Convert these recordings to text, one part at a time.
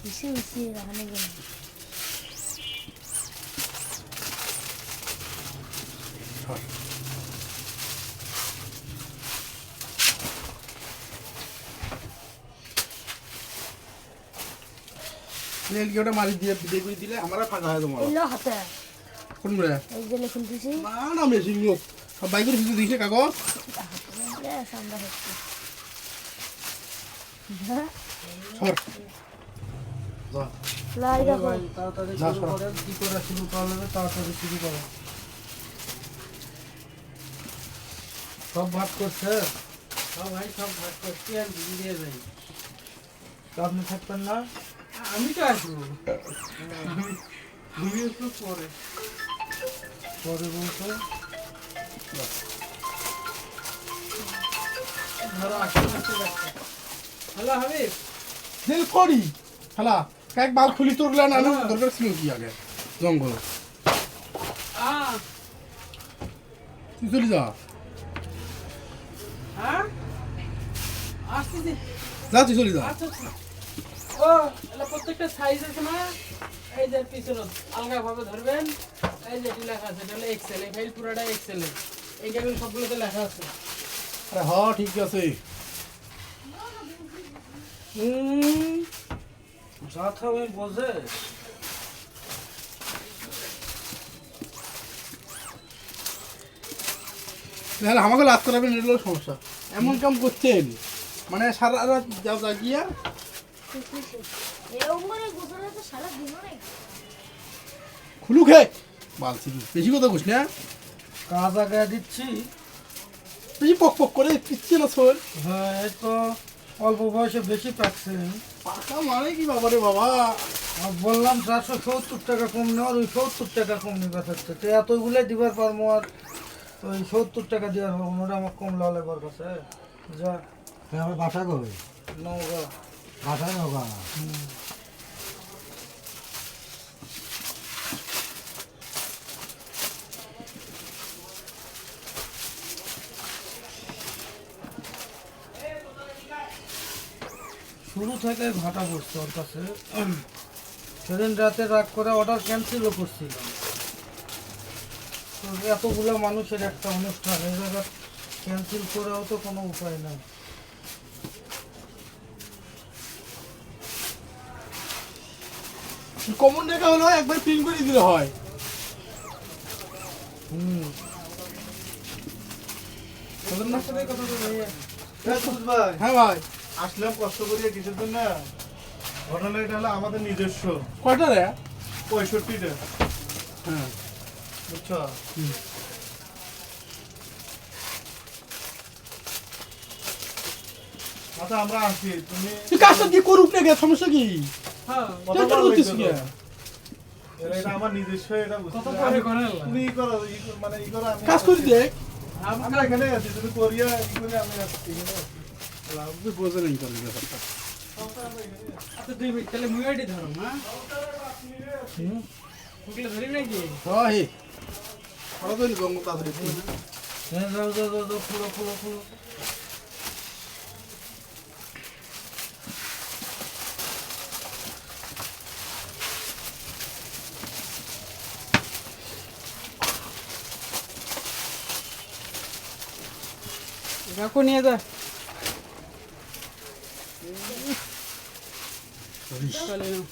বেশি বেশি রাখানো গেল নেল কি ওটা মারি দিয়ে বিদে করে দিলে আমারা ফাঁকা হয় তোমার এলো হাতে কোন রে এই যে লিখুন দিছি না না মেশিন লোক সব বাইকের ভিতরে দিছে কাগজ হাতে সামনে হচ্ছে সর যা লাই দেখো তাড়াতাড়ি না, শুরু করেন কি করে শুরু করলে তাড়াতাড়ি শুরু করেন সব ভাগ করছে সব ভাই সব ভাগ করছি আর দিয়ে যাই তা আপনি থাকবেন না আমি তো আসবো আমি একটু পরে পরে বলতে ধরো আসতে আসতে যাচ্ছে হ্যালো হাবিব নেল করি শালা কাক বাল খুলি তোরলা না না দরকার ছিল কি আগে জঙ্গল তুই চলে যা হ্যাঁ আসতেছি যা তুই চলে যা আচ্ছা আচ্ছা ও এটা প্রত্যেকটা সাইজ আছে না এই যে পিছনে আলগা ভাবে ধরবেন এই যে এটি লেখা আছে এটা হলো এক্সেল এই ফাইল পুরোটা এক্সেল এই কেবল সবগুলোতে লেখা আছে আরে হ ঠিক আছে যা থাকবে বোঝে তাহলে আমাকে লাভ করাবেন এগুলো সমস্যা এমন কাম করছেন মানে সারা রাত যাও জাগিয়া এই উমরে গোসলে তো সারা দিন নাই খুলু খে বালছি বেশি কথা কইস না কাজ আগে দিচ্ছি বেশি পক পক করে পিচ্ছে না শোল হ্যাঁ এই তো অল্প বয়সে বেশি পাচ্ছে পাকা মানে কি বাবারে বাবা আর বললাম 470 টাকা কম নেওয়ার ওই 70 টাকা কম নিবে থাকছে তো এতগুলো দিবার পারবো আর ওই 70 টাকা দেওয়ার পারবো ওটা আমার কম লালে বার কাছে যা আমার বাসা কবে নৌকা বাসায় নৌকা শুরু থেকে ঘাটা পড়ছে ওর কাছে সেদিন রাতে রাগ করে অর্ডার ক্যান্সেলও করছিলাম তো এতগুলো মানুষের একটা অনুষ্ঠান এই জায়গা ক্যান্সেল করেও তো কোনো উপায় নাই কমন রেখা হলো একবার প্রিন্ট করে দিলে হয় হুম আপনার সাথে কথা বলে ভাই হ্যাঁ ভাই আসলাম কষ্ট করিয়া কিছুর জন্য ঘটনা এটা হলো আমাদের নিজস্ব কয়টা রে 65টা হ্যাঁ বুঝছো আচ্ছা আমরা আসি তুমি তুই কাজটা কি করুক না গে সমস্যা কি হ্যাঁ তুই কেন করছিস কি এটা আমার নিজস্ব এটা কত বুঝছো পরে করেন তুমি ই করো মানে ই করো আমি কাজ করি দেখ আমরা এখানে আছি তুমি কোরিয়া ই করে আমি আসছি এখানে আছি। তুই বোঝে নেই তোর ব্যাপারটা আচ্ছা 2 মিনিট তাহলে মুইডি ধরো হ্যাঁ ওগুলো ধরি নাকি হ্যাঁ হে খরচ হইনি গঙ্গ তাড়াতাড়ি হ্যাঁ যাও যাও যাও যাও, খুলো খুলো খুলো কাকু নিয়ে যা চলে নাও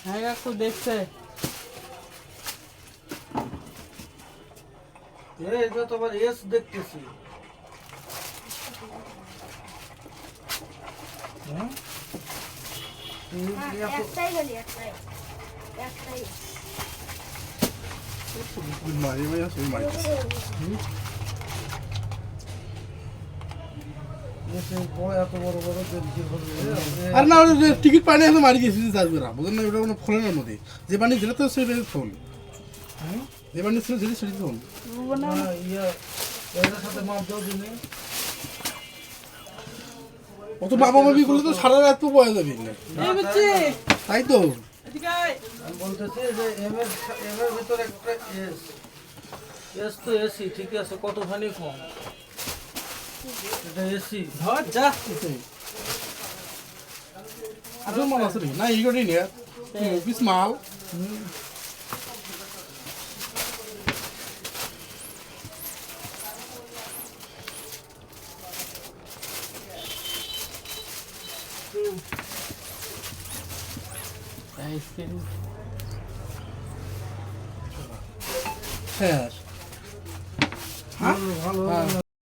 হ্যাঁ কাকু দেখছে এই এটা তো আবার এস দেখতেছি হ্যাঁ একটাই গলি একটাই মারি মারি আসে মারি এত বড় বড় দেখছি আর না টিকিট পাই না এখন মারি দিয়েছি চার্জ করা বুঝলেন না ওটা কোনো ফোনের মধ্যে যে পানি দিলে তো সেটা ফোন যে পানি ছিল সেটা সেটা ফোন ইয়া এটার সাথে মাপ দাও দিনে অত বাবা মাবি করলে তো সারা রাত তো পাওয়া যাবে না এই বুঝছি তাই তো এদিকে আয় আমি বলতেছি যে এম এর ভিতরে একটা এস এস তো এসি ঠিক আছে, কতখানি কম? এটা এসি। ধর যা আরো মাল আছে নাকি? না এইগুলোই নিয়ে পিস মাল হ্যাঁ ভালো ভালো